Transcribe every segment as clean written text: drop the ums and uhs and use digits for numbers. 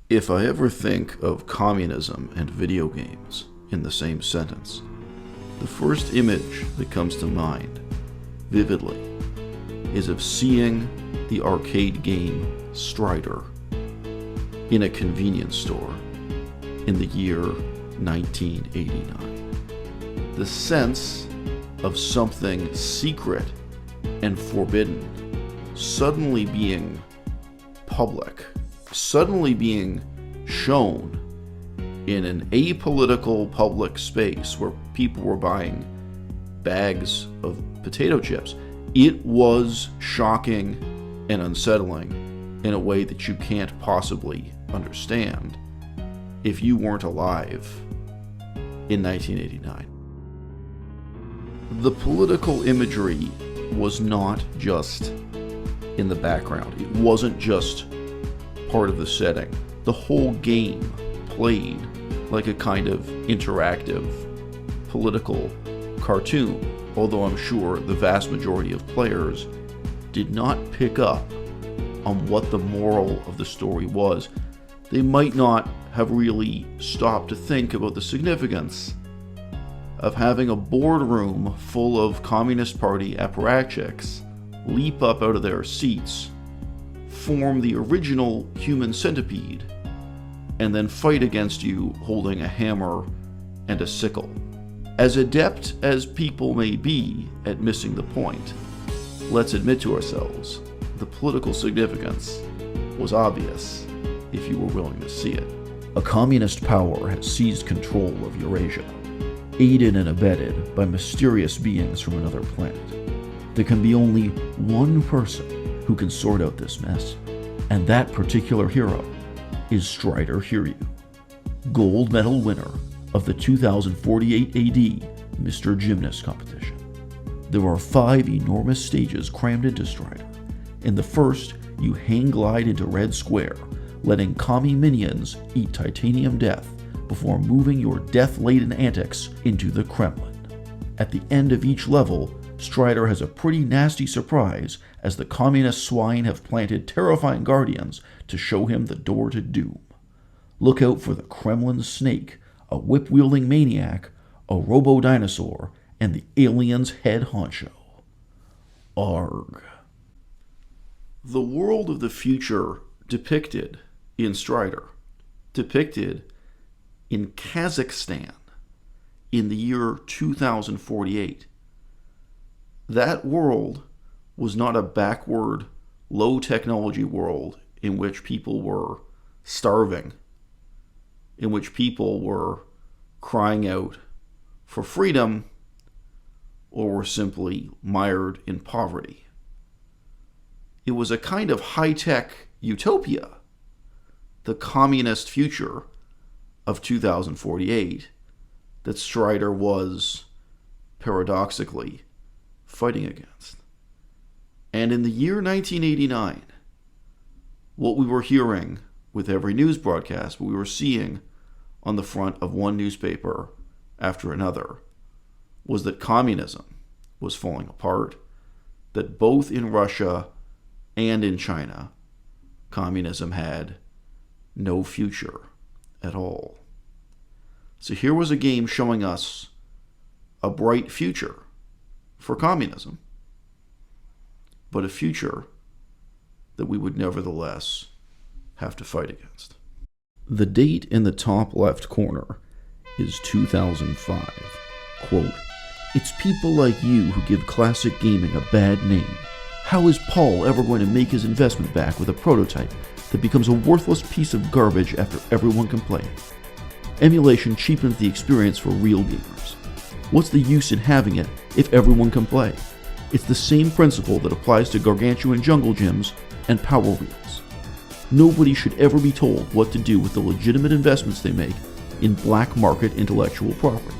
If I ever think of communism and video games in the same sentence, the first image that comes to mind, vividly, is of seeing the arcade game Strider in a convenience store in the year 1989. The sense of something secret and forbidden suddenly being public, suddenly being shown in an apolitical public space where people were buying bags of potato chips. It was shocking and unsettling in a way that you can't possibly understand if you weren't alive in 1989. The political imagery was not just in the background. It wasn't just part of the setting. The whole game played like a kind of interactive political cartoon, although I'm sure the vast majority of players did not pick up on what the moral of the story was. They might not have really stopped to think about the significance of having a boardroom full of Communist Party apparatchiks leap up out of their seats, form the original human centipede, and then fight against you holding a hammer and a sickle. As adept as people may be at missing the point, let's admit to ourselves, the political significance was obvious if you were willing to see it. A communist power has seized control of Eurasia, aided and abetted by mysterious beings from another planet. There can be only one person who can sort out this mess, and that particular hero is Strider Hiryu, gold medal winner of the 2048 AD Mr. Gymnast competition. There are 5 enormous stages crammed into Strider. In the first, you hang glide into Red Square, letting commie minions eat titanium death before moving your death-laden antics into the Kremlin. At the end of each level, Strider has a pretty nasty surprise as the communist swine have planted terrifying guardians to show him the door to doom. Look out for the Kremlin snake, a whip-wielding maniac, a robo-dinosaur, and the alien's head honcho. Arg. The world of the future depicted in Strider, depicted in Kazakhstan in the year 2048. That world was not a backward, low-technology world in which people were starving, in which people were crying out for freedom, or were simply mired in poverty. It was a kind of high-tech utopia, the communist future of 2048, that Strider was, paradoxically, fighting against. And in the year 1989, what we were hearing with every news broadcast, what we were seeing on the front of one newspaper after another, was that communism was falling apart, that both in Russia and in China, communism had no future at all. So here was a game showing us a bright future for communism, but a future that we would nevertheless have to fight against. The date in the top left corner is 2005. Quote, "It's people like you who give classic gaming a bad name. How is Paul ever going to make his investment back with a prototype that becomes a worthless piece of garbage after everyone can play it? Emulation cheapens the experience for real gamers. What's the use in having it if everyone can play? It's the same principle that applies to gargantuan jungle gyms and power wheels. Nobody should ever be told what to do with the legitimate investments they make in black market intellectual property.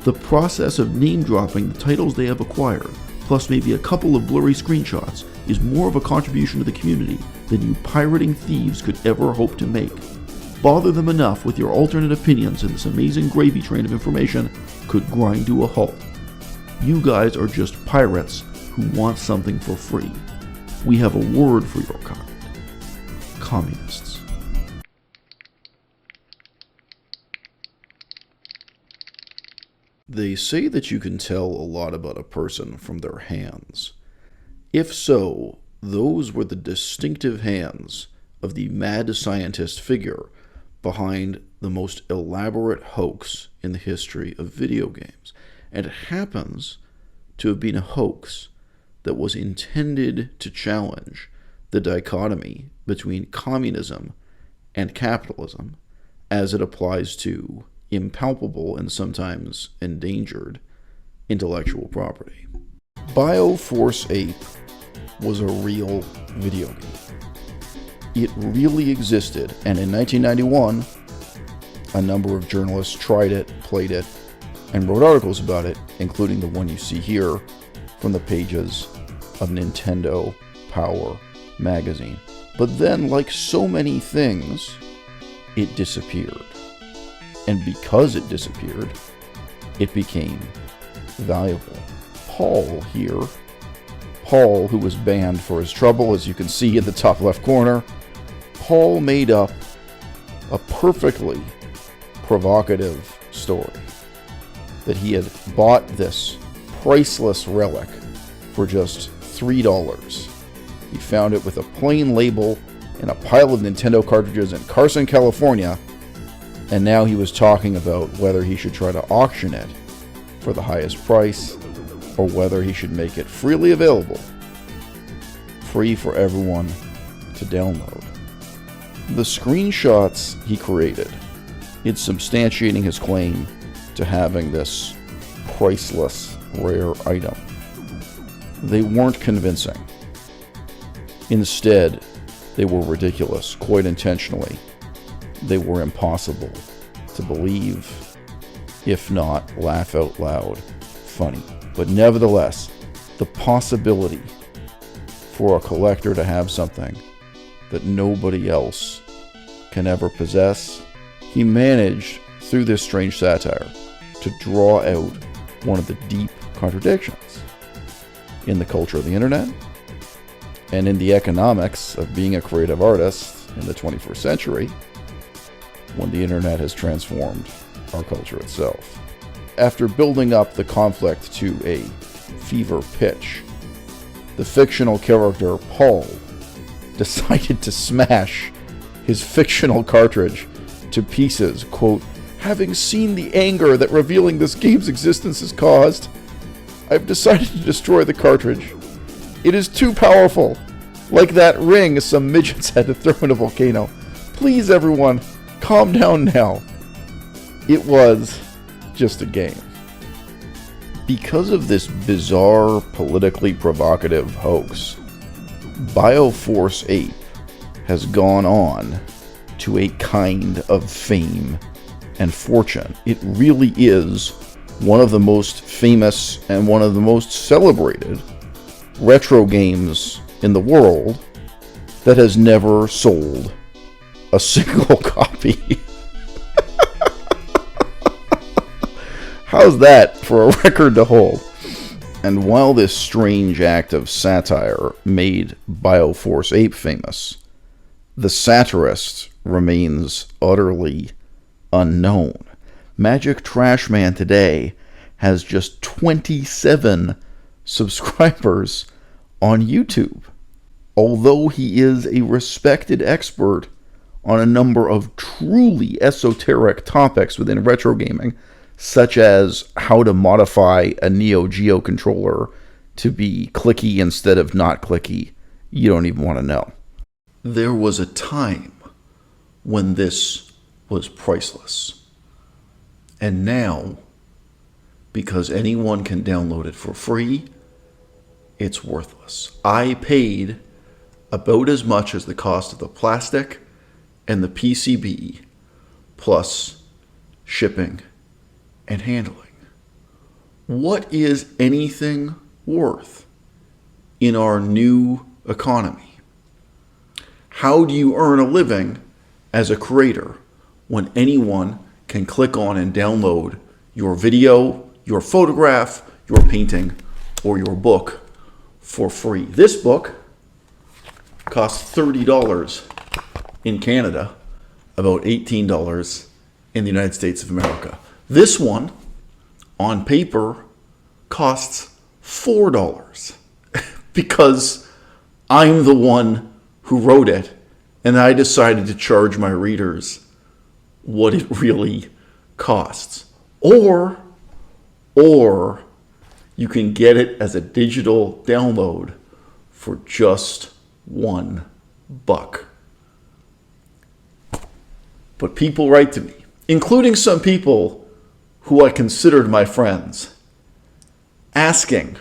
The process of name-dropping the titles they have acquired, plus maybe a couple of blurry screenshots, is more of a contribution to the community than you pirating thieves could ever hope to make. Bother them enough with your alternate opinions and this amazing gravy train of information could grind to a halt. You guys are just pirates who want something for free. We have a word for your kind. Communists." They say that you can tell a lot about a person from their hands. If so, those were the distinctive hands of the mad scientist figure behind the most elaborate hoax in the history of video games. And it happens to have been a hoax that was intended to challenge the dichotomy between communism and capitalism as it applies to impalpable and sometimes endangered intellectual property. BioForceApe was a real video game. It really existed, and in 1991, a number of journalists tried it, played it, and wrote articles about it, including the one you see here from the pages of Nintendo Power magazine. But then, like so many things, it disappeared. And because it disappeared, it became valuable. Paul here, Paul, who was banned for his trouble, as you can see in the top left corner, Paul made up a perfectly provocative story that he had bought this priceless relic for just $3. He found it with a plain label and a pile of Nintendo cartridges in Carson, California, and now he was talking about whether he should try to auction it for the highest price or whether he should make it freely available, free for everyone to download. The screenshots he created, it's substantiating his claim to having this priceless, rare item. They weren't convincing. Instead, they were ridiculous, quite intentionally. They were impossible to believe, if not laugh out loud funny. But nevertheless, the possibility for a collector to have something that nobody else can ever possess, he managed, through this strange satire, to draw out one of the deep contradictions in the culture of the internet and in the economics of being a creative artist in the 21st century, when the internet has transformed our culture itself. After building up the conflict to a fever pitch, the fictional character Paul decided to smash his fictional cartridge to pieces, quote, "Having seen the anger that revealing this game's existence has caused, I've decided to destroy the cartridge. It is too powerful, like that ring some midgets had to throw in a volcano. Please, everyone, calm down now. It was just a game." Because of this bizarre, politically provocative hoax, BioForceApe has gone on to a kind of fame and fortune. It really is one of the most famous and one of the most celebrated retro games in the world that has never sold a single copy. How's that for a record to hold? And while this strange act of satire made BioForceApe famous, the satirist remains utterly unknown. Magic Trash Man today has just 27 subscribers on YouTube. Although he is a respected expert on a number of truly esoteric topics within retro gaming, such as how to modify a Neo Geo controller to be clicky instead of not clicky, you don't even want to know. There was a time when this was priceless. And now, because anyone can download it for free, it's worthless. I paid about as much as the cost of the plastic and the PCB, plus shipping and handling. What is anything worth in our new economy? How do you earn a living as a creator when anyone can click on and download your video, your photograph, your painting, or your book for free? This book costs $30 in Canada, about $18 in the United States of America. This one on paper costs $4 because I'm the one who wrote it and I decided to charge my readers what it really costs. Or you can get it as a digital download for just $1. But people write to me, including some people who I considered my friends, asking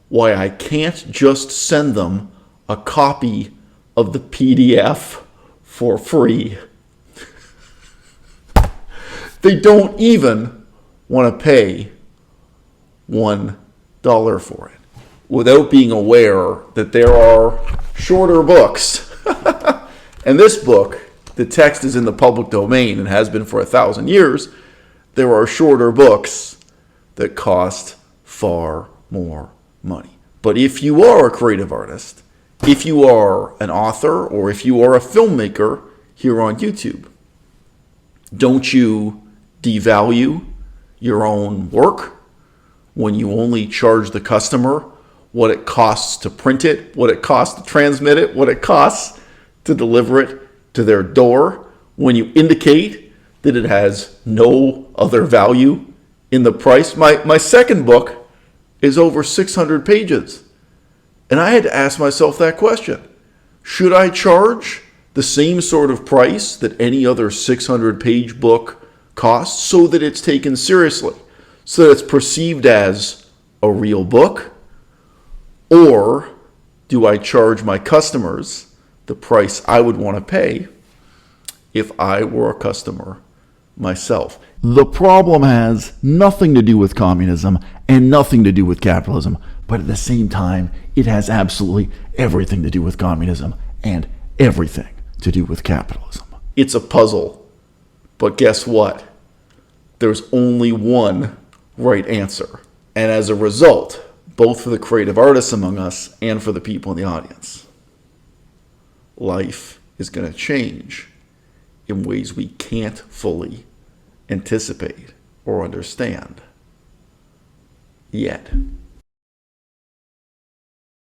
why I can't just send them a copy of the PDF for free. They don't even want to pay $1 for it without being aware that there are shorter books. And this book, the text is in the public domain and has been for 1,000 years. There are shorter books that cost far more money. But if you are a creative artist, if you are an author, or if you are a filmmaker here on YouTube, don't you devalue your own work when you only charge the customer what it costs to print it, what it costs to transmit it, what it costs to deliver it to their door, when you indicate that it has no other value in the price? My second book is over 600 pages. And I had to ask myself that question. Should I charge the same sort of price that any other 600-page book costs so that it's taken seriously, so that it's perceived as a real book? Or do I charge my customers the price I would want to pay if I were a customer myself? The problem has nothing to do with communism and nothing to do with capitalism, but at the same time, it has absolutely everything to do with communism and everything to do with capitalism. It's a puzzle, but guess what? There's only one right answer. And as a result, both for the creative artists among us and for the people in the audience, life is going to change in ways we can't fully anticipate or understand yet.